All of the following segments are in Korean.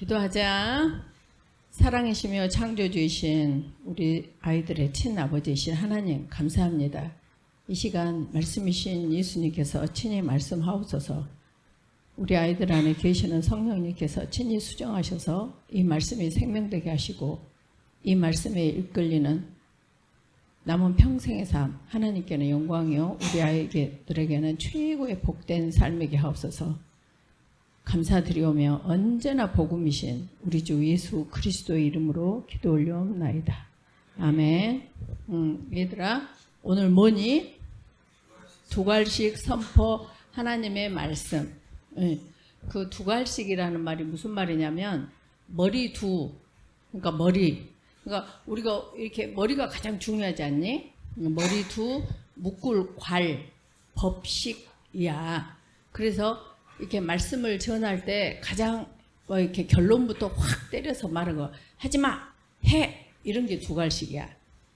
기도하자. 사랑이시며 창조주이신 우리 아이들의 친아버지이신 하나님 감사합니다. 이 시간 말씀이신 예수님께서 친히 말씀하옵소서. 우리 아이들 안에 계시는 성령님께서 친히 수정하셔서 이 말씀이 생명되게 하시고 이 말씀에 이끌리는 남은 평생의 삶 하나님께는 영광이요 우리 아이들에게는 최고의 복된 삶이게 하옵소서. 감사드리오며 언제나 복음이신 우리 주 예수 그리스도의 이름으로 기도 올려옵나이다. 아멘. 얘들아 오늘 뭐니? 두갈식 선포 하나님의 말씀. 그 두갈식이라는 말이 무슨 말이냐면 머리 두, 그러니까 머리. 그러니까 우리가 이렇게 머리가 가장 중요하지 않니? 머리 두, 묶을 괄, 법식이야. 그래서 이렇게 말씀을 전할 때 가장 이렇게 결론부터 확 때려서 말하는 거 하지마, 해 이런 게 두갈식이야.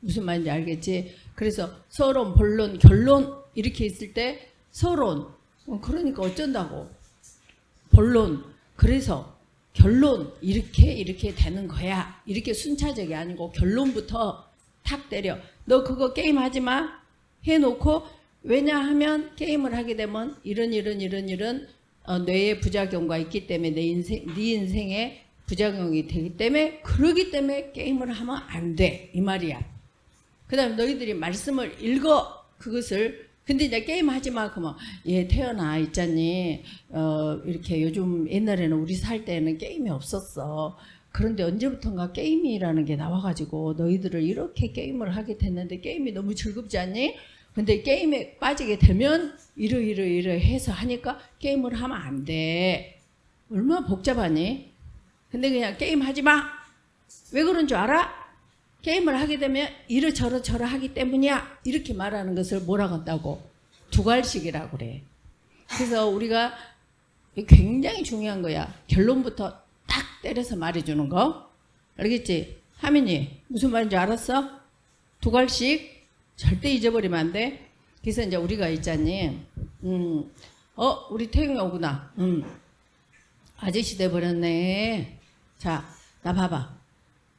무슨 말인지 알겠지? 그래서 서론, 본론, 결론 이렇게 있을 때 서론, 그러니까 어쩐다고, 본론, 그래서 결론 이렇게 되는 거야. 이렇게 순차적이 아니고 결론부터 탁 때려. 너 그거 게임 하지마 해놓고, 왜냐하면 게임을 하게 되면 이런 뇌의 부작용과 있기 때문에 네 인생에 부작용이 되기 때문에, 그러기 때문에 게임을 하면 안 돼 이 말이야. 그 다음에 너희들이 말씀을 읽어 그것을. 근데 이제 게임 하지마 그러면 얘 태어나 있잖니, 이렇게 요즘 옛날에는 우리 살 때는 게임이 없었어. 그런데 언제부턴가 게임이라는 게 나와가지고 너희들을 이렇게 게임을 하게 됐는데 게임이 너무 즐겁지 않니? 근데 게임에 빠지게 되면 이러해서 하니까 게임을 하면 안 돼. 얼마나 복잡하니? 근데 그냥 게임 하지 마. 왜 그런 줄 알아? 게임을 하게 되면 이러저러 하기 때문이야. 이렇게 말하는 것을 뭐라고 한다고? 두갈식이라고 그래. 그래서 우리가 굉장히 중요한 거야. 결론부터 딱 때려서 말해주는 거. 알겠지? 하민이 무슨 말인지 알았어? 두갈식 절대 잊어버리면 안 돼. 그래서 이제 우리가 있잖니, 우리 태영이 오구나. 아저씨 돼버렸네. 자, 나 봐봐.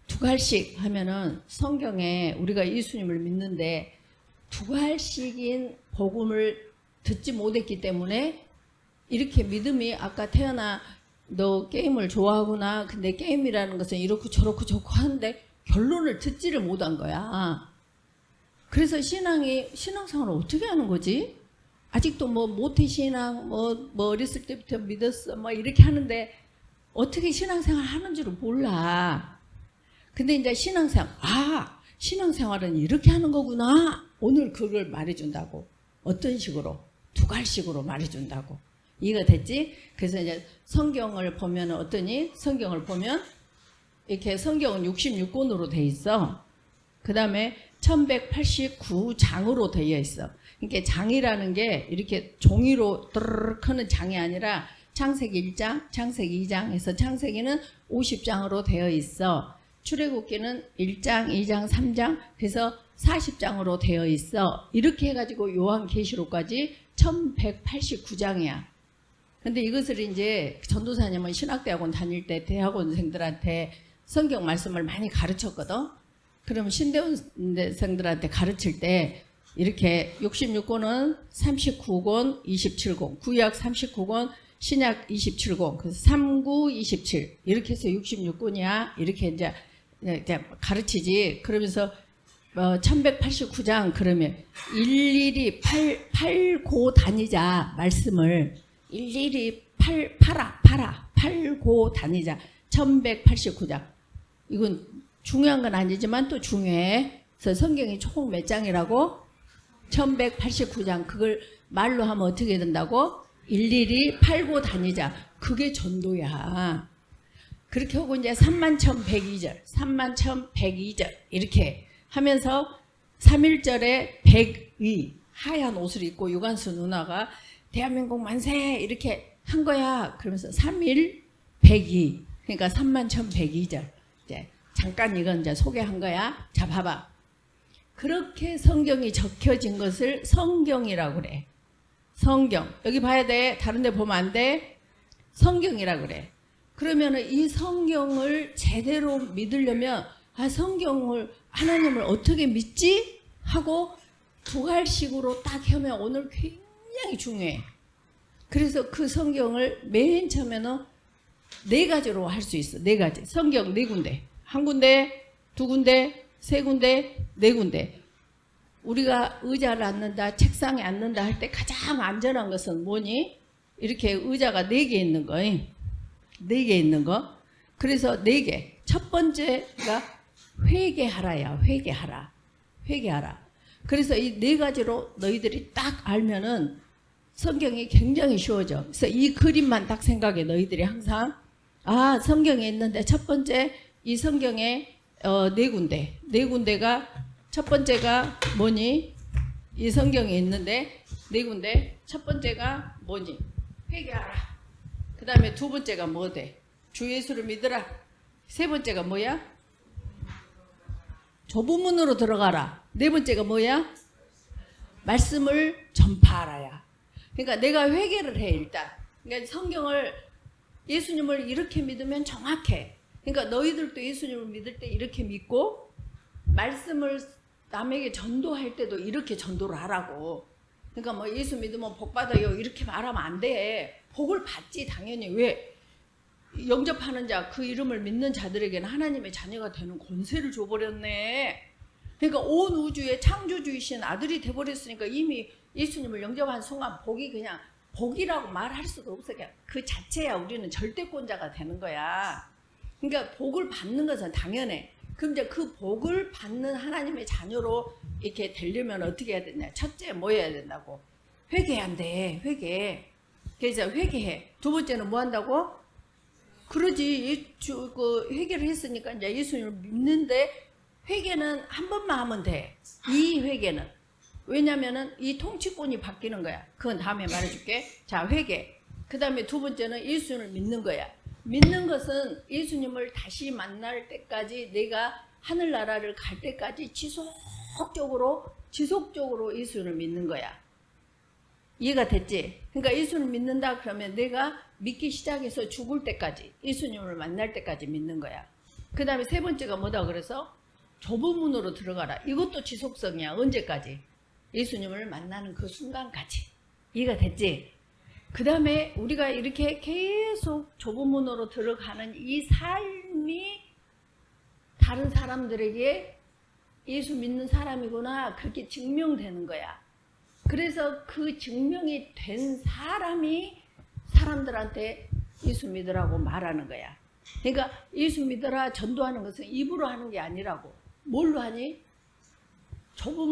두갈식 하면은 성경에 우리가 예수님을 믿는데 두갈식인 복음을 듣지 못했기 때문에 이렇게 믿음이, 아까 태연아 너 게임을 좋아하구나. 근데 게임이라는 것은 이렇고 저렇고 하는데 결론을 듣지를 못한 거야. 그래서 신앙생활을 어떻게 하는 거지? 아직도 뭐 모태신앙, 뭐 어렸을 때부터 믿었어, 뭐 이렇게 하는데 어떻게 신앙생활 하는 줄을 몰라. 근데 이제 신앙생활은 이렇게 하는 거구나. 오늘 그걸 말해준다고. 어떤 식으로? 두갈식으로 말해준다고. 이해가 됐지? 그래서 이제 성경을 보면 어떠니? 성경을 보면 이렇게 성경은 66권으로 돼 있어. 그 다음에 1189장으로 되어 있어. 그러니까 장이라는 게 이렇게 종이로 드르륵 하는 장이 아니라 창세기 1장, 창세기 2장 해서 창세기는 50장으로 되어 있어. 출애굽기는 1장, 2장, 3장 해서 40장으로 되어 있어. 이렇게 해가지고 요한계시록까지 1189장이야. 근데 이것을 이제 전도사님은 신학대학원 다닐 때 대학원생들한테 성경 말씀을 많이 가르쳤거든. 그럼 신대원생들한테 가르칠 때 이렇게 66권은 39권, 27권, 구약 39권, 신약 27권, 그래서 39, 27 이렇게 해서 66권이야. 이렇게 이제 가르치지. 그러면서 1189장 그러면 일일이 팔고 다니자. 말씀을 일일이 팔고 다니자. 1189장. 이건 중요한 건 아니지만 또 중요해. 그래서 성경이 총 몇 장이라고? 1189장. 그걸 말로 하면 어떻게 된다고? 일일이 팔고 다니자. 그게 전도야. 그렇게 하고 이제 31,102절, 31,102절 이렇게 하면서 3.1절에 102 하얀 옷을 입고 유관수 누나가 대한민국 만세 이렇게 한 거야. 그러면서 3.1, 102 그러니까 31,102절. 이제 잠깐 이건 이제 소개한 거야. 자, 봐봐. 그렇게 성경이 적혀진 것을 성경이라고 그래. 성경. 여기 봐야 돼. 다른 데 보면 안 돼. 성경이라고 그래. 그러면은 이 성경을 제대로 믿으려면 성경을 하나님을 어떻게 믿지? 하고 두 갈식으로 딱 하면 오늘 굉장히 중요해. 그래서 그 성경을 맨 처음에는 4가지로 할 수 있어. 4가지. 성경 4군데. 한 군데, 두 군데, 세 군데, 4군데. 우리가 의자를 앉는다, 책상에 앉는다 할 때 가장 안전한 것은 뭐니? 이렇게 의자가 4개 있는 거. 4개 있는 거. 그래서 4개. 첫 번째가 회개하라야. 회개하라. 회개하라. 그래서 이 4가지로 너희들이 딱 알면은 성경이 굉장히 쉬워져. 그래서 이 그림만 딱 생각해. 너희들이 항상 성경에 있는데 첫 번째 이 성경에 4군데. 4군데가 첫 번째가 뭐니? 이 성경에 있는데 4군데. 첫 번째가 뭐니? 회개하라. 그 다음에 두 번째가 뭐 돼? 주 예수를 믿으라. 세 번째가 뭐야? 좁은 문으로 들어가라. 네 번째가 뭐야? 말씀을 전파하라야. 그러니까 내가 회개를 해 일단. 그러니까 성경을 예수님을 이렇게 믿으면 정확해. 그러니까 너희들도 예수님을 믿을 때 이렇게 믿고 말씀을 남에게 전도할 때도 이렇게 전도를 하라고. 그러니까 뭐 예수 믿으면 복 받아요 이렇게 말하면 안 돼. 복을 받지 당연히. 왜? 영접하는 자, 그 이름을 믿는 자들에게는 하나님의 자녀가 되는 권세를 줘버렸네. 그러니까 온 우주의 창조주이신 아들이 돼버렸으니까 이미 예수님을 영접한 순간 복이 그냥 복이라고 말할 수도 없어. 그냥 그 자체야. 우리는 절대권자가 되는 거야. 그러니까 복을 받는 것은 당연해. 그럼 이제 그 복을 받는 하나님의 자녀로 이렇게 되려면 어떻게 해야 되냐? 첫째 뭐 해야 된다고? 회개한대. 회개. 그래서 회개해. 두 번째는 뭐 한다고? 그러지. 회개를 했으니까 이제 예수님을 믿는데 회개는 한 번만 하면 돼. 이 회개는. 왜냐면은 이 통치권이 바뀌는 거야. 그건 다음에 말해줄게. 자, 회개. 그 다음에 두 번째는 예수님을 믿는 거야. 믿는 것은 예수님을 다시 만날 때까지 내가 하늘나라를 갈 때까지 지속적으로 예수님을 믿는 거야. 이해가 됐지? 그러니까 예수를 믿는다 그러면 내가 믿기 시작해서 죽을 때까지 예수님을 만날 때까지 믿는 거야. 그 다음에 세 번째가 뭐다 그래서? 좁은 문으로 들어가라. 이것도 지속성이야. 언제까지? 예수님을 만나는 그 순간까지. 이해가 됐지? 그 다음에 우리가 이렇게 계속 좁은 문으로 들어가는 이 삶이 다른 사람들에게 예수 믿는 사람이구나 그렇게 증명되는 거야. 그래서 그 증명이 된 사람이 사람들한테 예수 믿으라고 말하는 거야. 그러니까 예수 믿으라 전도하는 것은 입으로 하는 게 아니라고. 뭘로 하니? 좁은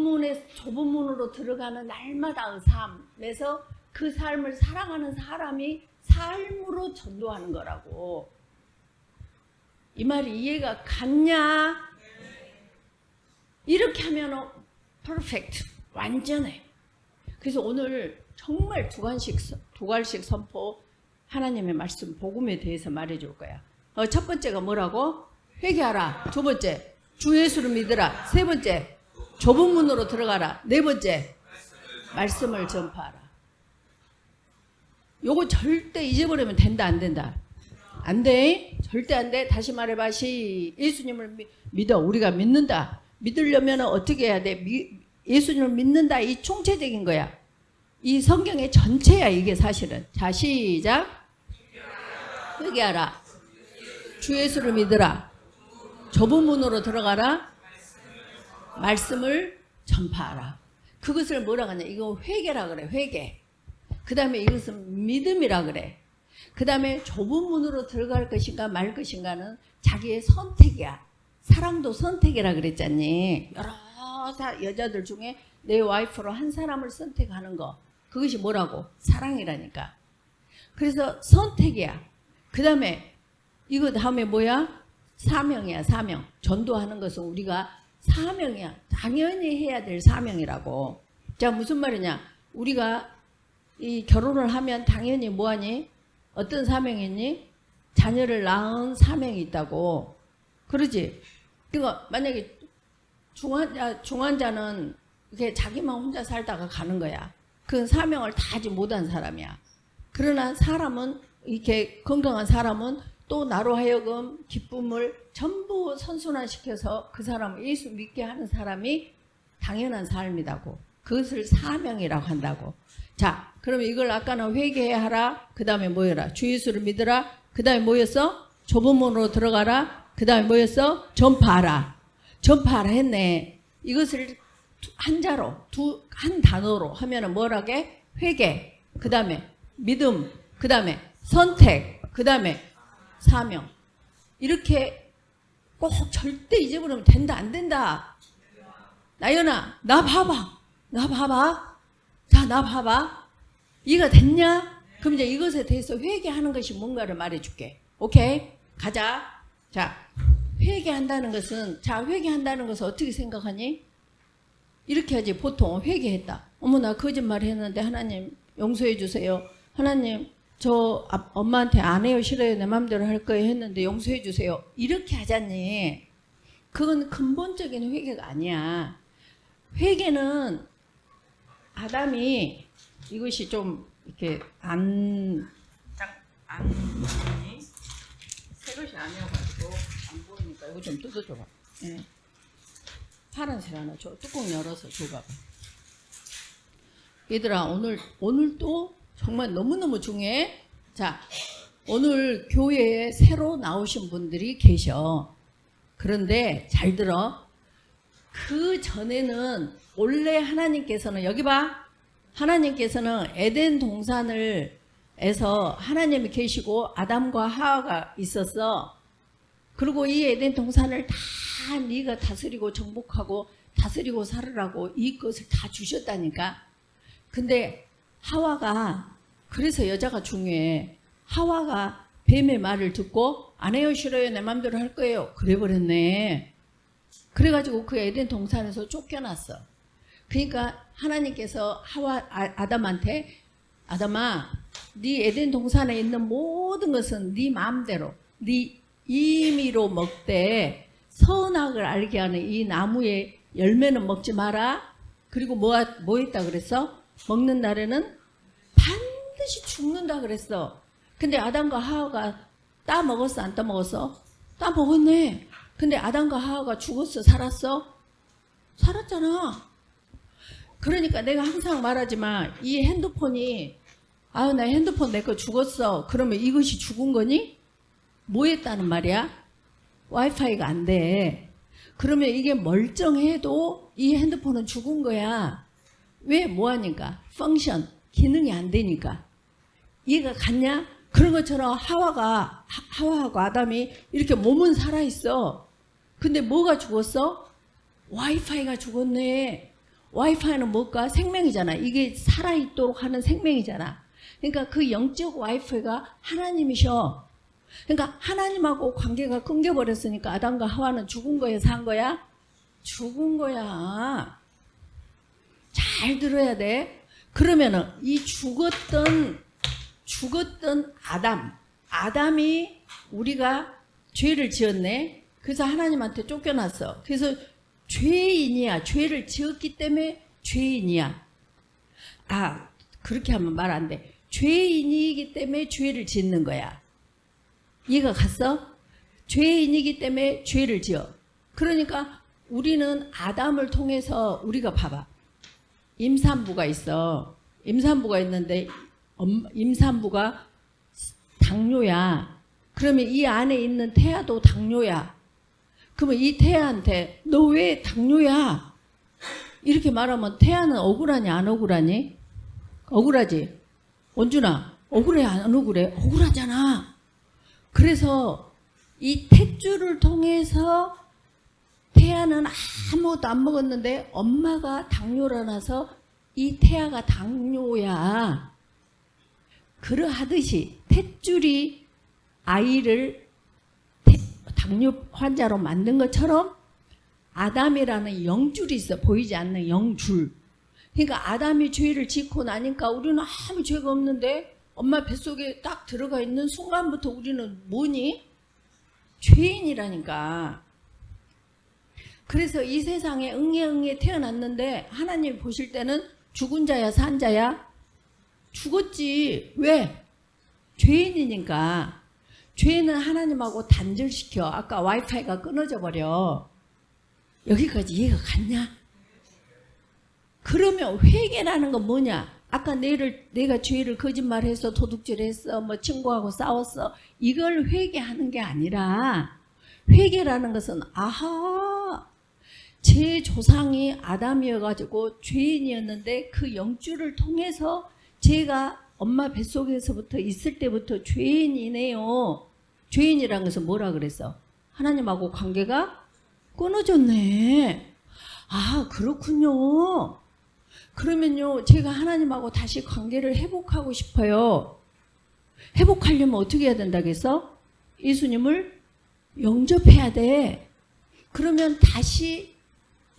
문으로 들어가는 날마다의 삶에서 그 삶을 살아가는 사람이 삶으로 전도하는 거라고. 이 말이 이해가 갔냐? 이렇게 하면 퍼펙트, 완전해. 그래서 오늘 정말 두 갈씩 선포 하나님의 말씀 복음에 대해서 말해줄 거야. 첫 번째가 뭐라고? 회개하라. 두 번째 주 예수를 믿으라. 세 번째 좁은 문으로 들어가라. 네 번째 말씀을 전파하라. 요거 절대 잊어버리면 된다 안 된다? 안 돼. 절대 안 돼. 다시 말해봐. 예수님을 믿어. 우리가 믿는다. 믿으려면 어떻게 해야 돼? 예수님을 믿는다. 이 총체적인 거야. 이 성경의 전체야 이게 사실은. 자 시작. 회개하라. 주 예수를 믿으라. 좁은 문으로 들어가라. 말씀을 전파하라. 그것을 뭐라고 하냐. 이거 회개라 그래. 회개. 그 다음에 이것은 믿음이라 그래. 그 다음에 좁은 문으로 들어갈 것인가 말 것인가는 자기의 선택이야. 사랑도 선택이라 그랬잖니. 여러 여자들 중에 내 와이프로 한 사람을 선택하는 거. 그것이 뭐라고? 사랑이라니까. 그래서 선택이야. 그 다음에 이거 다음에 뭐야? 사명이야. 사명. 전도하는 것은 우리가 사명이야. 당연히 해야 될 사명이라고. 자 무슨 말이냐. 우리가 이 결혼을 하면 당연히 뭐하니? 어떤 사명이 있니? 자녀를 낳은 사명이 있다고. 그러지? 그러니까 만약에 중환자는 이렇게 자기만 혼자 살다가 가는 거야. 그 사명을 다 하지 못한 사람이야. 그러나 사람은 이렇게 건강한 사람은 또 또 나로 하여금 기쁨을 전부 선순환시켜서 그 사람을 예수 믿게 하는 사람이 당연한 삶이라고. 그것을 사명이라고 한다고. 자, 그러면 이걸 아까는 회개하라. 그 다음에 뭐였라? 주 예수를 믿으라. 그 다음에 뭐였어? 좁은 문으로 들어가라. 그 다음에 뭐였어? 전파하라. 전파하라 했네. 이것을 한자로, 한 단어로 하면은 뭐라게? 회개. 그 다음에 믿음. 그 다음에 선택. 그 다음에 사명. 이렇게 꼭 절대 잊어버리면 된다, 안 된다. 나연아, 나 봐봐. 나 봐봐. 자, 나 봐봐. 이해가 됐냐? 그럼 이제 이것에 대해서 회개하는 것이 뭔가를 말해줄게. 오케이? 가자. 자, 회개한다는 것은, 자, 회개한다는 것은 어떻게 생각하니? 이렇게 하지. 보통 회개했다. 어머, 나 거짓말 했는데 하나님 용서해 주세요. 하나님, 저 엄마한테 안 해요, 싫어요, 내 마음대로 할 거예요 했는데 용서해 주세요. 이렇게 하잖니. 그건 근본적인 회개가 아니야. 회개는 아담이 이것이 좀 이렇게 새 것이 아니어가지고 안 보이니까 이거 좀 뜯어줘봐. 예. 파란색 하나 줘. 뚜껑 열어서 줘봐봐. 얘들아, 오늘 또 정말 너무너무 중요해. 자, 오늘 교회에 새로 나오신 분들이 계셔. 그런데 잘 들어. 그 전에는 원래 하나님께서는, 여기 봐. 하나님께서는 에덴 동산을 에서 하나님이 계시고 아담과 하와가 있었어. 그리고 이 에덴 동산을 다 네가 다스리고 정복하고 다스리고 살으라고 이것을 다 주셨다니까. 근데 하와가, 그래서 여자가 중요해. 하와가 뱀의 말을 듣고 안 해요, 싫어요, 내 맘대로 할 거예요. 그래버렸네. 그래가지고 그 에덴 동산에서 쫓겨났어. 그러니까 하나님께서 아담한테, 아담아, 네 에덴 동산에 있는 모든 것은 네 마음대로, 네 임의로 먹되 선악을 알게 하는 이 나무의 열매는 먹지 마라. 그리고 뭐 했다 그랬어? 먹는 날에는 반드시 죽는다 그랬어. 근데 아담과 하와가 따 먹었어, 안 따 먹었어? 따 먹었네. 근데 아담과 하와가 죽었어, 살았어? 살았잖아. 그러니까 내가 항상 말하지만 이 핸드폰이, 아유, 나 핸드폰 내 거 죽었어. 그러면 이것이 죽은 거니? 뭐 했다는 말이야? 와이파이가 안 돼. 그러면 이게 멀쩡해도 이 핸드폰은 죽은 거야. 왜? 뭐하니까? 펑션, 기능이 안 되니까. 이해가 갔냐? 그런 것처럼 하와하고 아담이 이렇게 몸은 살아있어. 근데 뭐가 죽었어? 와이파이가 죽었네. 와이파이는 뭘까? 생명이잖아. 이게 살아있도록 하는 생명이잖아. 그러니까 그 영적 와이파이가 하나님이셔. 그러니까 하나님하고 관계가 끊겨버렸으니까 아담과 하와는 죽은 거야, 산 거야? 죽은 거야. 잘 들어야 돼. 그러면은 이 죽었던 아담이 우리가 죄를 지었네. 그래서 하나님한테 쫓겨났어. 그래서 죄인이야. 죄를 지었기 때문에 죄인이야. 아, 그렇게 하면 말 안 돼. 죄인이기 때문에 죄를 짓는 거야. 이해가 갔어? 죄인이기 때문에 죄를 지어. 그러니까 우리는 아담을 통해서, 우리가 봐봐. 임산부가 있어. 임산부가 있는데 임산부가 당뇨야. 그러면 이 안에 있는 태아도 당뇨야. 그러면 이 태아한테 너 왜 당뇨야? 이렇게 말하면 태아는 억울하니 안 억울하니? 억울하지? 원준아, 억울해 안 억울해? 억울하잖아. 그래서 이 탯줄을 통해서 태아는 아무것도 안 먹었는데 엄마가 당뇨를 나서 이 태아가 당뇨야. 그러하듯이 탯줄이 아이를 당뇨 환자로 만든 것처럼 아담이라는 영줄이 있어. 보이지 않는 영줄. 그러니까 아담이 죄를 짓고 나니까 우리는 아무 죄가 없는데 엄마 뱃속에 딱 들어가 있는 순간부터 우리는 뭐니? 죄인이라니까. 그래서 이 세상에 응애 태어났는데 하나님 보실 때는 죽은 자야 산 자야? 죽었지. 왜? 죄인이니까. 죄는 하나님하고 단절시켜. 아까 와이파이가 끊어져 버려. 여기까지 이해가 갔냐? 그러면 회개라는 건 뭐냐? 아까 내가 죄를 거짓말해서 도둑질했어, 뭐 친구하고 싸웠어, 이걸 회개하는 게 아니라, 회개라는 것은 아하, 제 조상이 아담이어가지고 죄인이었는데 그 영주를 통해서 제가 엄마 뱃속에서부터 있을 때부터 죄인이네요. 죄인이라는 것은 뭐라 그랬어? 하나님하고 관계가 끊어졌네. 아, 그렇군요. 그러면요, 제가 하나님하고 다시 관계를 회복하고 싶어요. 회복하려면 어떻게 해야 된다겠어? 예수님을 영접해야 돼. 그러면 다시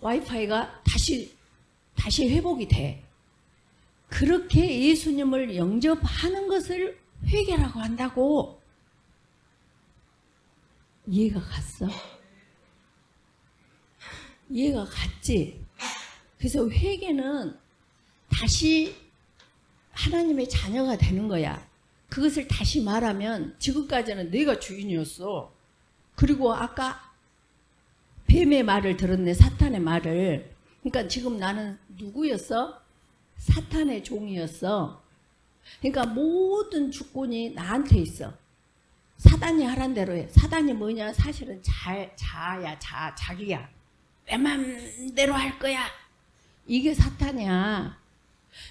와이파이가 다시 회복이 돼. 그렇게 예수님을 영접하는 것을 회개라고 한다고. 이해가 갔어? 이해가 갔지? 그래서 회개는 다시 하나님의 자녀가 되는 거야. 그것을 다시 말하면 지금까지는 내가 주인이었어. 그리고 아까 뱀의 말을 들었네. 사탄의 말을. 그러니까 지금 나는 누구였어? 사탄의 종이었어. 그러니까 모든 주권이 나한테 있어. 사단이 하란 대로 해. 사단이 뭐냐? 사실은 자기야. 내 맘대로 할 거야. 이게 사탄이야.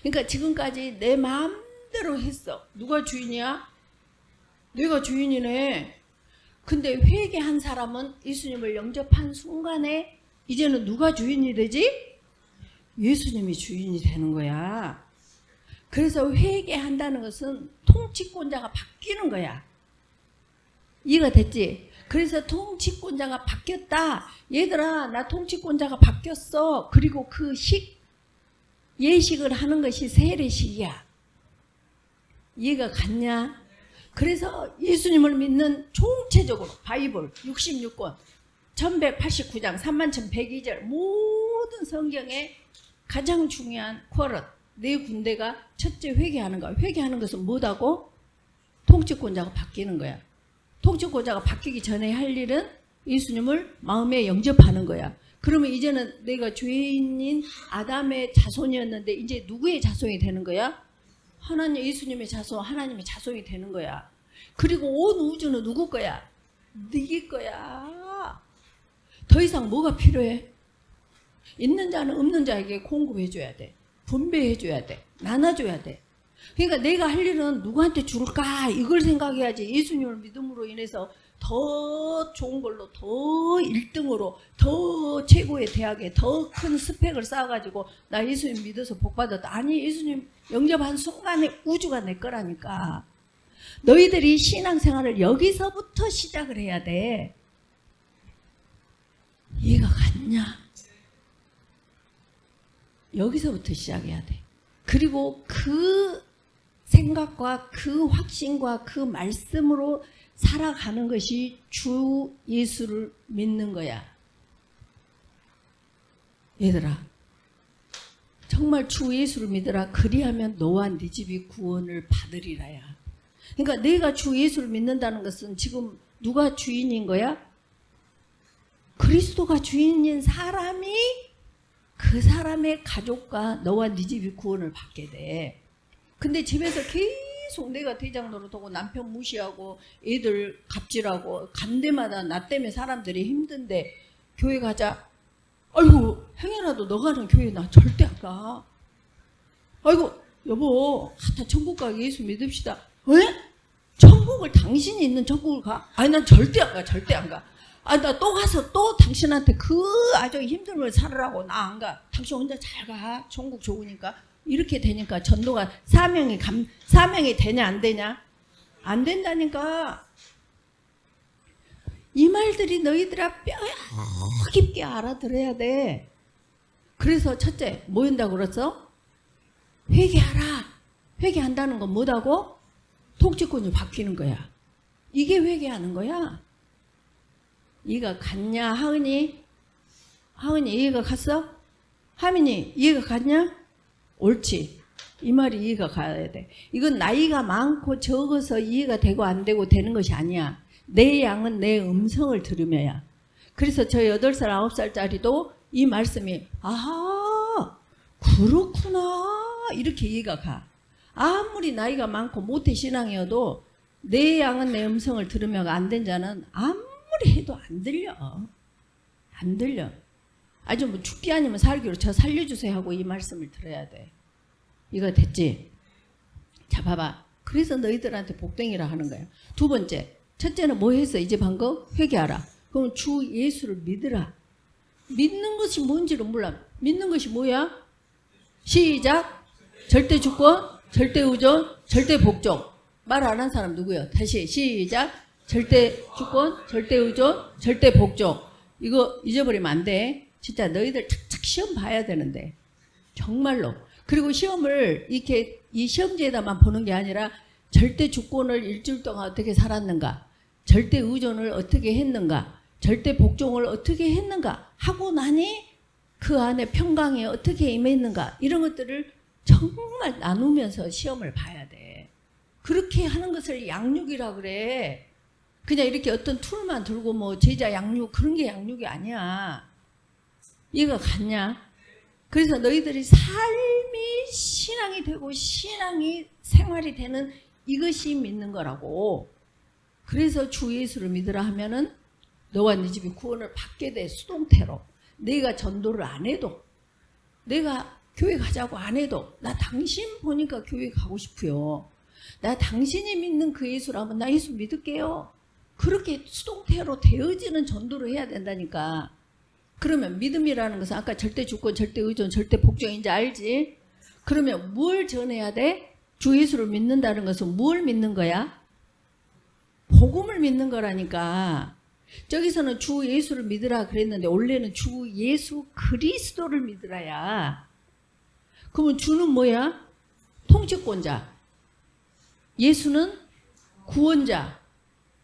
그러니까 지금까지 내 마음대로 했어. 누가 주인이야? 내가 주인이네. 근데 회개한 사람은 예수님을 영접한 순간에 이제는 누가 주인이 되지? 예수님이 주인이 되는 거야. 그래서 회개한다는 것은 통치권자가 바뀌는 거야. 이해가 됐지? 그래서 통치권자가 바뀌었다. 얘들아, 나 통치권자가 바뀌었어. 그리고 그 예식을 하는 것이 세례식이야. 이해가 갔냐? 그래서 예수님을 믿는 총체적으로 바이블 66권 1189장 31,102절 모든 성경에 가장 중요한 쿼럿 네 군데가 첫째 회개하는 거야. 회개하는 것은 뭐다고? 통치권자가 바뀌는 거야. 통치권자가 바뀌기 전에 할 일은 예수님을 마음에 영접하는 거야. 그러면 이제는 내가 죄인인 아담의 자손이었는데 이제 누구의 자손이 되는 거야? 하나님, 예수님의 자손, 하나님의 자손이 되는 거야. 그리고 온 우주는 누구 거야? 네 거야. 더 이상 뭐가 필요해? 있는 자는 없는 자에게 공급해줘야 돼. 분배해줘야 돼. 나눠줘야 돼. 그러니까 내가 할 일은 누구한테 줄까? 이걸 생각해야지. 예수님을 믿음으로 인해서 더 좋은 걸로, 더 1등으로, 더 최고의 대학에 더 큰 스펙을 쌓아가지고 나 예수님 믿어서 복 받았다. 아니, 예수님 영접한 순간에 우주가 내 거라니까. 너희들이 신앙생활을 여기서부터 시작을 해야 돼. 이해가 갔냐? 여기서부터 시작해야 돼. 그리고 그 생각과 그 확신과 그 말씀으로 살아가는 것이 주 예수를 믿는 거야. 얘들아, 정말 주 예수를 믿으라. 그리하면 너와 네 집이 구원을 받으리라야. 그러니까 내가 주 예수를 믿는다는 것은 지금 누가 주인인 거야? 그리스도가 주인인 사람이 그 사람의 가족과 너와 네 집이 구원을 받게 돼. 근데 집에서 계속 내가 대장 노릇하고 남편 무시하고 애들 갑질하고 간 데마다 나 때문에 사람들이 힘든데 교회 가자. 아이고, 행여라도 너 가는 교회 나 절대 안 가. 아이고, 여보, 다 천국 가게 예수 믿읍시다. 왜? 천국을 당신이 있는 천국을 가? 아니, 난 절대 안 가. 절대 안 가. 아, 나 또 가서 또 당신한테 그 아주 힘든 걸 살으라고. 나 안 가. 당신 혼자 잘 가. 천국 좋으니까. 이렇게 되니까 전도가 사명이 되냐 안 되냐? 안 된다니까. 이 말들이 너희들아 뼈 깊게 알아들어야 돼. 그래서 첫째 뭐 한다고 그랬어? 회개하라. 회개한다는 건 뭐다고? 통치권이 바뀌는 거야. 이게 회개하는 거야. 이해가 갔냐? 하은이 이해가 갔어? 하민이 이해가 갔냐? 옳지. 이 말이 이해가 가야 돼. 이건 나이가 많고 적어서 이해가 되고 안 되고 되는 것이 아니야. 내 양은 내 음성을 들으며야. 그래서 저 8살, 9살짜리도 이 말씀이 아하 그렇구나 이렇게 이해가 가. 아무리 나이가 많고 모태신앙이어도 내 양은 내 음성을 들으며가 안 된 자는 아무리 해도 안 들려. 안 들려. 아주 뭐 죽기 아니면 살기로 저 살려주세요 하고 이 말씀을 들어야 돼. 이거 됐지? 자 봐봐. 그래서 너희들한테 복댕이라 하는 거야. 두 번째. 첫째는 뭐 했어? 이제 방금 회개하라. 그럼 주 예수를 믿으라. 믿는 것이 뭔지를 몰라. 믿는 것이 뭐야? 시작. 절대 주권, 절대 의존, 절대 복종. 말 안 한 사람 누구야? 다시 시작. 절대 주권, 절대 의존, 절대 복종. 이거 잊어버리면 안 돼. 진짜 너희들 착착 시험 봐야 되는데. 정말로. 그리고 시험을 이렇게 이 시험지에다만 보는 게 아니라 절대 주권을 일주일 동안 어떻게 살았는가, 절대 의존을 어떻게 했는가, 절대 복종을 어떻게 했는가 하고 나니 그 안에 평강에 어떻게 임했는가 이런 것들을 정말 나누면서 시험을 봐야 돼. 그렇게 하는 것을 양육이라 그래. 그냥 이렇게 어떤 툴만 들고 뭐 제자 양육 그런 게 양육이 아니야. 이해가 갔냐? 그래서 너희들이 삶이 신앙이 되고 신앙이 생활이 되는 이것이 믿는 거라고. 그래서 주 예수를 믿으라 하면은 너와 네 집이 구원을 받게 돼. 수동태로. 내가 전도를 안 해도, 내가 교회 가자고 안 해도 나 당신 보니까 교회 가고 싶어요. 나 당신이 믿는 그 예수라면 나 예수 믿을게요. 그렇게 수동태로 되어지는 전도를 해야 된다니까. 그러면 믿음이라는 것은 아까 절대 주권, 절대 의존, 절대 복종인지 알지? 그러면 뭘 전해야 돼? 주 예수를 믿는다는 것은 뭘 믿는 거야? 복음을 믿는 거라니까. 저기서는 주 예수를 믿으라 그랬는데 원래는 주 예수 그리스도를 믿으라야. 그러면 주는 뭐야? 통치권자. 예수는 구원자.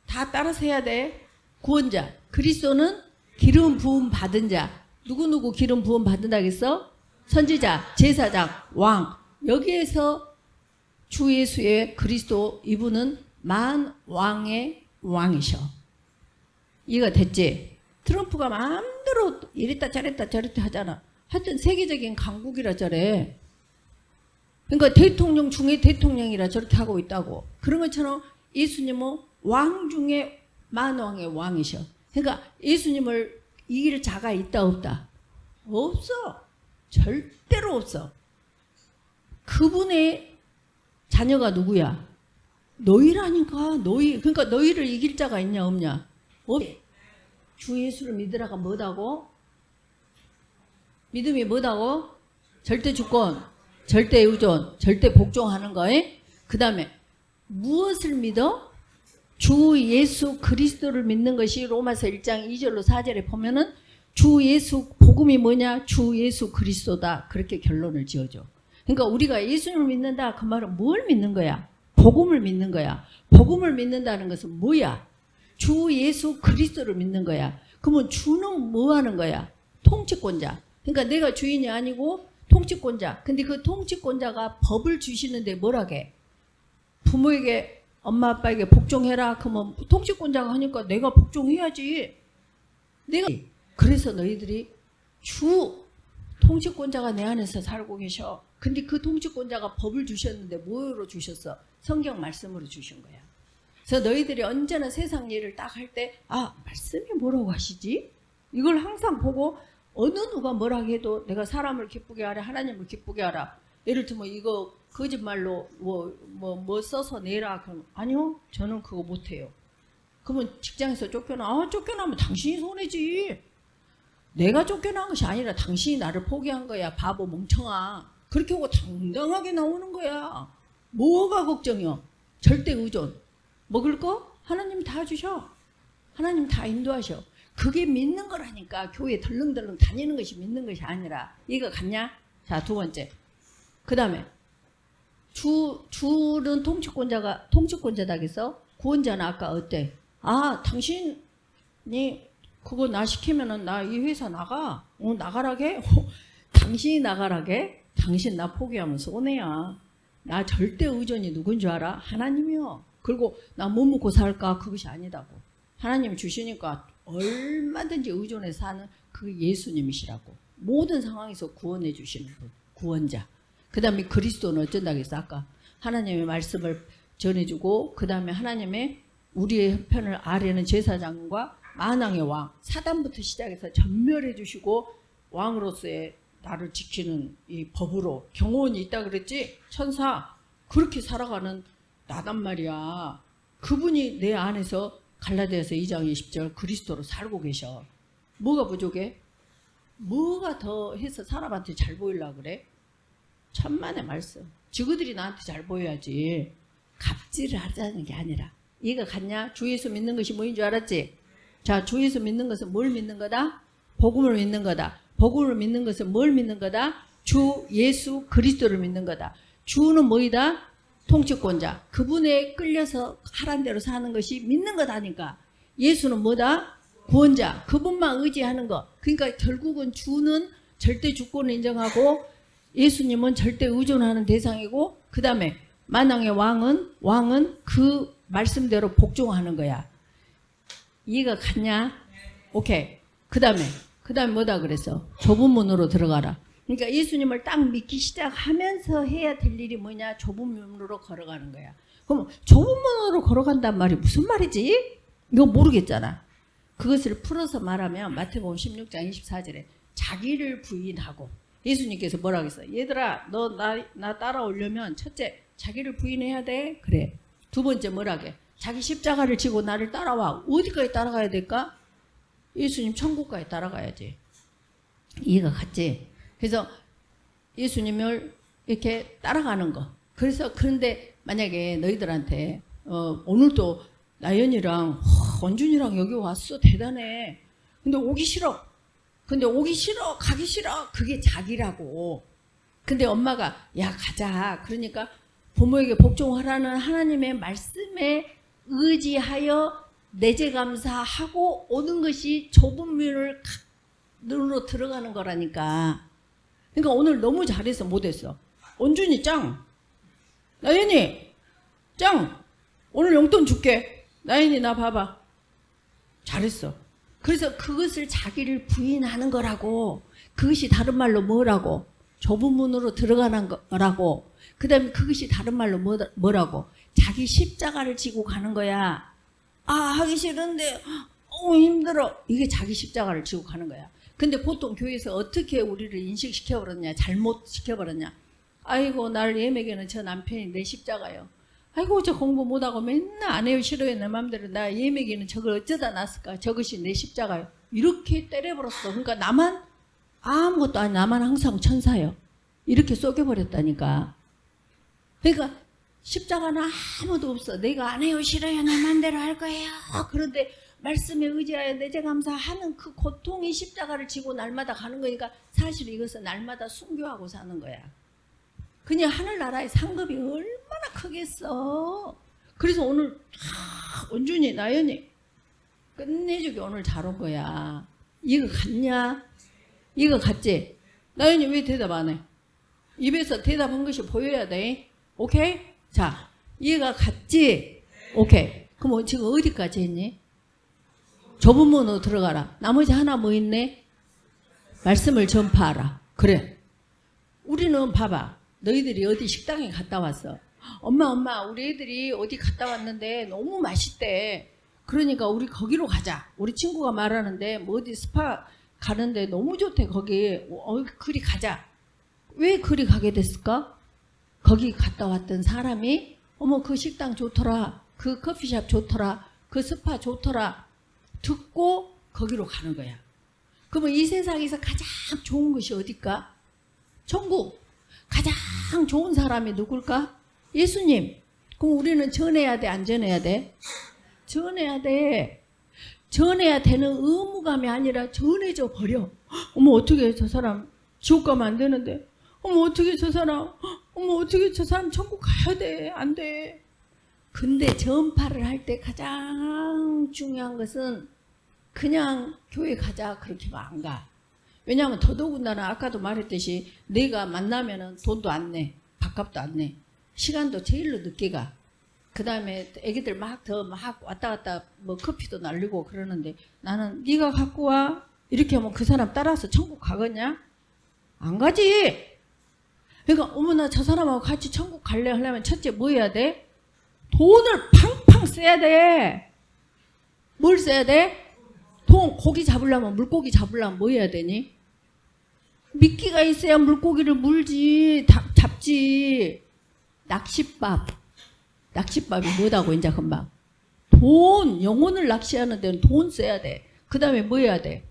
다 따라서 해야 돼. 구원자. 그리스도는 기름 부음 받은 자. 누구누구 기름 부음 받는다겠어? 선지자, 제사장, 왕. 여기에서 주 예수의 그리스도 이분은 만왕의 왕이셔. 이해가 됐지? 트럼프가 마음대로 이랬다 저랬다 저랬다 하잖아. 하여튼 세계적인 강국이라 저래. 그러니까 대통령 중에 대통령이라 저렇게 하고 있다고. 그런 것처럼 예수님은 왕 중에 만왕의 왕이셔. 그러니까 예수님을 이길 자가 있다 없다? 없어. 절대로 없어. 그분의 자녀가 누구야? 너희라니까. 너희. 그러니까 너희를 이길 자가 있냐 없냐? 없. 주 예수를 믿으라가 뭐다고? 믿음이 뭐다고? 절대 주권, 절대 의존, 절대 복종하는 거에. 그 다음에 무엇을 믿어? 주 예수 그리스도를 믿는 것이 로마서 1장 2절로 4절에 보면은 주 예수 복음이 뭐냐? 주 예수 그리스도다. 그렇게 결론을 지어줘. 그러니까 우리가 예수님을 믿는다 그 말은 뭘 믿는 거야? 복음을 믿는 거야. 복음을 믿는다는 것은 뭐야? 주 예수 그리스도를 믿는 거야. 그러면 주는 뭐 하는 거야? 통치권자. 그러니까 내가 주인이 아니고 통치권자. 근데 그 통치권자가 법을 주시는데 뭐라게? 부모에게 엄마 아빠에게 복종해라. 그러면 통치권자가 하니까 내가 복종해야지. 내가. 그래서 너희들이 주 통치권자가 내 안에서 살고 계셔. 근데 그 통치권자가 법을 주셨는데 뭐로 주셨어? 성경 말씀으로 주신 거야. 그래서 너희들이 언제나 세상 일을 딱 할 때 아, 말씀이 뭐라고 하시지? 이걸 항상 보고 어느 누가 뭐라고 해도 내가 사람을 기쁘게 하라, 하나님을 기쁘게 하라. 예를 들면 이거 거짓말로 뭐 써서 내라. 그럼 아니요, 저는 그거 못해요. 그러면 직장에서 쫓겨나. 아, 쫓겨나면 당신이 손해지. 내가 쫓겨난 것이 아니라 당신이 나를 포기한 거야. 바보 멍청아. 그렇게 하고 당당하게 나오는 거야. 뭐가 걱정이야? 절대 의존. 먹을 거 하나님 다 주셔. 하나님 다 인도하셔. 그게 믿는 거라니까. 교회 덜렁덜렁 다니는 것이 믿는 것이 아니라. 이거 같냐? 자, 두 번째. 그 다음에 주는 통치권자다겠어? 구원자는 아까 어때? 아, 당신이 그거 나 시키면은 나 이 회사 나가. 나가라게? 당신이 나가라게? 당신 나 포기하면 손해야. 나 절대 의존이 누군 줄 알아? 하나님이요. 그리고 나 뭐 먹고 살까? 그것이 아니다고. 하나님 주시니까 얼마든지 의존해서 사는 그 예수님이시라고. 모든 상황에서 구원해 주시는 분, 구원자. 그 다음에 그리스도는 어쩐다고 했어? 아까 하나님의 말씀을 전해주고, 그 다음에 하나님의 우리의 편을 아래는 제사장과 만왕의 왕, 사단부터 시작해서 전멸해 주시고, 왕으로서의 나를 지키는 이 법으로 경호원이 있다 그랬지? 천사. 그렇게 살아가는 나단 말이야. 그분이 내 안에서 갈라디아서 2장 20절 그리스도로 살고 계셔. 뭐가 부족해? 뭐가 더 해서 사람한테 잘 보이려고 그래? 천만의 말씀. 지구들이 나한테 잘 보여야지. 갑질을 하자는 게 아니라. 이해가 갔냐? 주 예수 믿는 것이 뭐인 줄 알았지? 자, 주 예수 믿는 것은 뭘 믿는 거다? 복음을 믿는 거다. 복음을 믿는 것은 뭘 믿는 거다? 주 예수 그리스도를 믿는 거다. 주는 뭐이다? 통치권자. 그분에 끌려서 하란 대로 사는 것이 믿는 거다니까. 예수는 뭐다? 구원자. 그분만 의지하는 거. 그러니까 결국은 주는 절대 주권을 인정하고, 예수님은 절대 의존하는 대상이고, 그 다음에 만왕의 왕은 그 말씀대로 복종하는 거야. 이해가 갔냐? 오케이. 그 다음에 뭐다 그랬어? 좁은 문으로 들어가라. 그러니까 예수님을 딱 믿기 시작하면서 해야 될 일이 뭐냐? 좁은 문으로 걸어가는 거야. 그럼 좁은 문으로 걸어간단 말이 무슨 말이지? 이거 모르겠잖아. 그것을 풀어서 말하면 마태복음 16장 24절에 자기를 부인하고, 예수님께서 뭐라고 했어? 얘들아, 너 나 따라오려면 첫째 자기를 부인해야 돼. 그래. 두 번째 뭐라고 해? 자기 십자가를 지고 나를 따라와. 어디까지 따라가야 될까? 예수님 천국까지 따라가야지. 이해가 갔지? 그래서 예수님을 이렇게 따라가는 거. 그래서 그런데 만약에 너희들한테 오늘도 나연이랑 원준이랑 여기 왔어. 대단해. 근데 오기 싫어. 가기 싫어. 그게 자기라고. 근데 엄마가 야 가자. 그러니까 부모에게 복종하라는 하나님의 말씀에 의지하여 내재감사하고 오는 것이 좁은 문으로 들어가는 거라니까. 그러니까 오늘 너무 잘해서 못했어. 원준이 짱. 나연이 짱. 오늘 용돈 줄게. 나연이 나 봐봐. 잘했어. 그래서 그것을 자기를 부인하는 거라고. 그것이 다른 말로 뭐라고? 좁은 문으로 들어가는 거라고. 그 다음에 그것이 다른 말로 뭐라고? 자기 십자가를 지고 가는 거야. 아, 하기 싫은데 힘들어. 이게 자기 십자가를 지고 가는 거야. 근데 보통 교회에서 어떻게 우리를 인식시켜버렸냐, 잘못 시켜버렸냐. 아이고, 날 예매기는 저 남편이 내 십자가요. 아이고, 저 공부 못하고 맨날 안 해요, 싫어요, 내 맘대로. 나 예매기는 저걸 어쩌다 났을까? 저것이 내 십자가요. 이렇게 때려버렸어. 그러니까 나만 아무것도 아니, 나만 항상 천사요. 이렇게 쏘개버렸다니까. 그러니까 십자가는 아무도 없어. 내가 안 해요, 싫어요, 내 맘대로 할 거예요. 그런데 말씀에 의지하여 내재감사하는 그 고통이 십자가를 지고 날마다 가는 거니까 사실 이것은 날마다 순교하고 사는 거야. 그냥 하늘나라의 상급이 얼마나 크겠어. 그래서 오늘 원준이, 나연이 끝내주기 오늘 잘 온 거야. 이거 갔냐? 이거 갔지? 나연이 왜 대답 안 해? 입에서 대답한 것이 보여야 돼. 오케이? 자, 이해가 갔지? 오케이. 그럼 지금 어디까지 했니? 좁은 문으로 들어가라. 나머지 하나 뭐 있네? 말씀을 전파하라. 그래. 우리는 봐봐. 너희들이 어디 식당에 갔다 왔어. 엄마, 우리 애들이 어디 갔다 왔는데 너무 맛있대. 그러니까 우리 거기로 가자. 우리 친구가 말하는데 뭐 어디 스파 가는데 너무 좋대. 거기 그리 가자. 왜 그리 가게 됐을까? 거기 갔다 왔던 사람이 어머 그 식당 좋더라. 그 커피숍 좋더라. 그 스파 좋더라. 듣고 거기로 가는 거야. 그러면 이 세상에서 가장 좋은 것이 어딜까? 천국. 가장 좋은 사람이 누굴까? 예수님. 그럼 우리는 전해야 돼, 안 전해야 돼? 전해야 돼. 전해야 되는 의무감이 아니라 전해져 버려. 어머 어떻게 저 사람 지옥 가면 안 되는데. 어머 어떻게 저 사람 천국 가야 돼. 안 돼. 근데 전파를 할 때 가장 중요한 것은 그냥 교회 가자 그렇게 하면 안 가. 왜냐하면 더더군다나 아까도 말했듯이 내가 만나면은 돈도 안 내. 밥값도 안 내. 시간도 제일로 늦게 가. 그 다음에 애기들 막 왔다 갔다 뭐 커피도 날리고 그러는데 나는 네가 갖고 와 이렇게 하면 그 사람 따라서 천국 가겠냐? 안 가지. 그러니까 어머나 저 사람하고 같이 천국 갈래 하려면 첫째 뭐 해야 돼? 돈을 팡팡 써야 돼. 뭘 써야 돼? 돈, 고기 잡으려면 물고기 잡으려면 뭐 해야 되니? 미끼가 있어야 물고기를 물지 잡지. 낚싯밥이 뭐다고 이제 금방 돈, 영혼을 낚시하는 데는 돈 써야 돼. 그 다음에 뭐 해야 돼?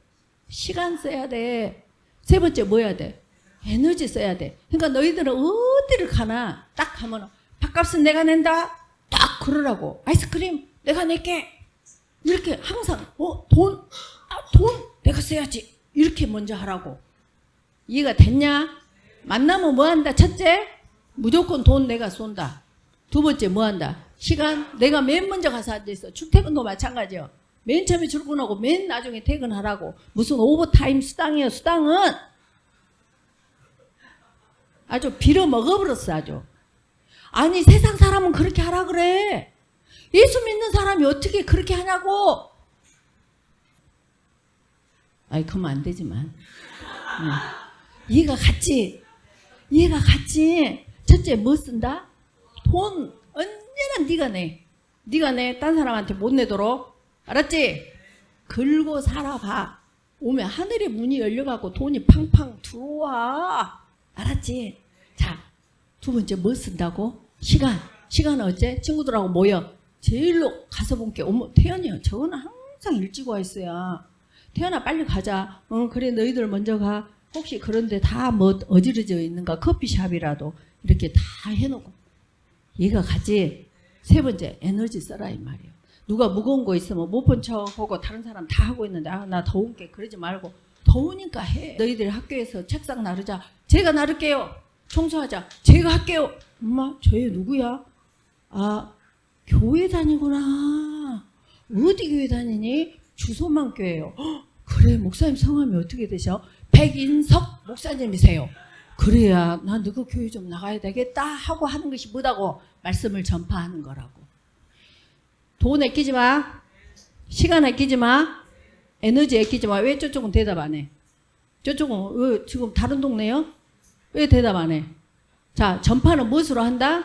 시간 써야 돼. 세 번째 뭐 해야 돼? 에너지 써야 돼. 그러니까 너희들은 어디를 가나 딱 가면 밥값은 내가 낸다 딱 그러라고. 아이스크림 내가 낼게 이렇게 항상 돈 내가 써야지 이렇게 먼저 하라고. 이해가 됐냐? 만나면 뭐 한다? 첫째 무조건 돈 내가 쏜다. 두 번째 뭐 한다? 시간 내가 맨 먼저 가서 앉아있어. 출퇴근도 마찬가지요. 맨 처음에 출근하고 맨 나중에 퇴근하라고. 무슨 오버타임 수당이에요. 수당은 아주 빌어먹어버렸어. 아주. 아니 세상 사람은 그렇게 하라 그래. 예수 믿는 사람이 어떻게 그렇게 하냐고. 아이 그러면 안 되지만 이해가 갔지. 첫째 뭐 쓴다? 돈 언제나 네가 내. 딴 사람한테 못 내도록. 알았지? 걸고 살아봐. 오면 하늘의 문이 열려갖고 돈이 팡팡 들어와. 알았지? 자, 두 번째 뭐 쓴다고? 시간은 어째? 친구들하고 모여. 제일로 가서 본 게 어머 태연이요. 저거는 항상 일찍 와 있어야. 태연아 빨리 가자. 그래 너희들 먼저 가. 혹시 그런데 다 뭐 어지러져 있는가? 커피숍이라도 이렇게 다 해놓고. 얘가 가지. 세 번째 에너지 써라 이 말이에요. 누가 무거운 거 있으면 못 본 척하고 다른 사람 다 하고 있는데 나 더운 게 그러지 말고 더우니까 해. 너희들 학교에서 책상 나르자. 제가 나를게요. 청소하자. 제가 할게요. 엄마 저애 누구야? 아 교회 다니구나. 어디 교회 다니니? 주소만 교회요. 그래 목사님 성함이 어떻게 되셔? 백인석 목사님이세요. 그래야 나 너그 교회 좀 나가야 되겠다 하고 하는 것이 뭐다고? 말씀을 전파하는 거라고. 돈 아끼지 마. 시간 아끼지 마. 에너지 아끼지 마. 왜 저쪽은 대답 안 해? 저쪽은 왜 지금 다른 동네요? 왜 대답 안 해? 자, 전파는 무엇으로 한다?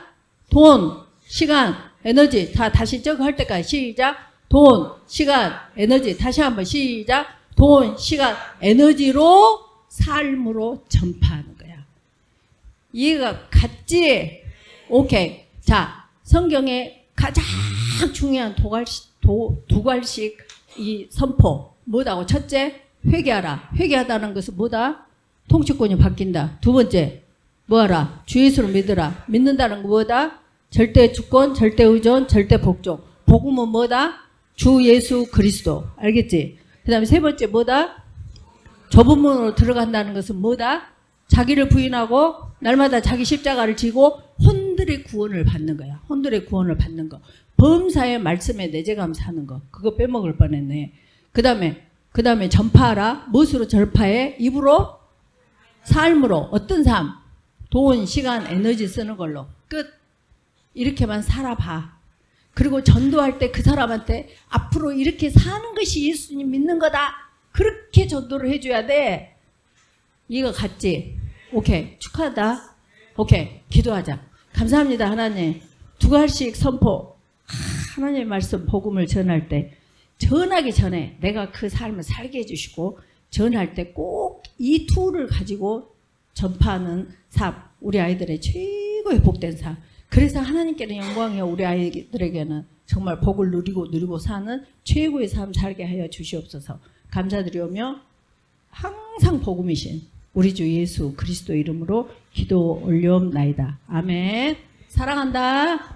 돈, 시간, 에너지. 다시 저거 할 때까지 시작. 돈, 시간, 에너지. 다시 한번 시작. 돈, 시간, 에너지로 삶으로 전파하는 거야. 이해가 갔지? 오케이. 자, 성경에 가장 중요한 두 갈씩 이 선포. 뭐다고? 첫째, 회개하라. 회개하다는 것은 뭐다? 통치권이 바뀐다. 두 번째, 뭐하라? 주 예수를 믿으라. 믿는다는 거 뭐다? 절대 주권, 절대 의존, 절대 복종. 복음은 뭐다? 주 예수 그리스도. 알겠지? 그 다음에 세 번째 뭐다? 좁은 문으로 들어간다는 것은 뭐다? 자기를 부인하고 날마다 자기 십자가를 지고 혼들의 구원을 받는 거야. 혼들의 구원을 받는 거. 범사의 말씀에 내재감 사는 거. 그거 빼먹을 뻔했네. 그 다음에 전파하라. 무엇으로 전파해? 입으로? 삶으로. 어떤 삶? 돈, 시간, 에너지 쓰는 걸로. 끝. 이렇게만 살아봐. 그리고 전도할 때 그 사람한테 앞으로 이렇게 사는 것이 예수님 믿는 거다. 그렇게 전도를 해줘야 돼. 이거 같지? 오케이. 축하한다. 오케이. 기도하자. 감사합니다. 하나님. 두 갈씩 선포. 하나님의 말씀 복음을 전할 때 전하기 전에 내가 그 삶을 살게 해주시고 전할 때 꼭 이 툴을 가지고 전파하는 삶. 우리 아이들의 최고의 복된 삶. 그래서 하나님께는 영광이요. 우리 아이들에게는 정말 복을 누리고 사는 최고의 삶 살게 하여 주시옵소서. 감사드리오며 항상 복음이신 우리 주 예수 그리스도 이름으로 기도 올려옵나이다. 아멘. 사랑한다.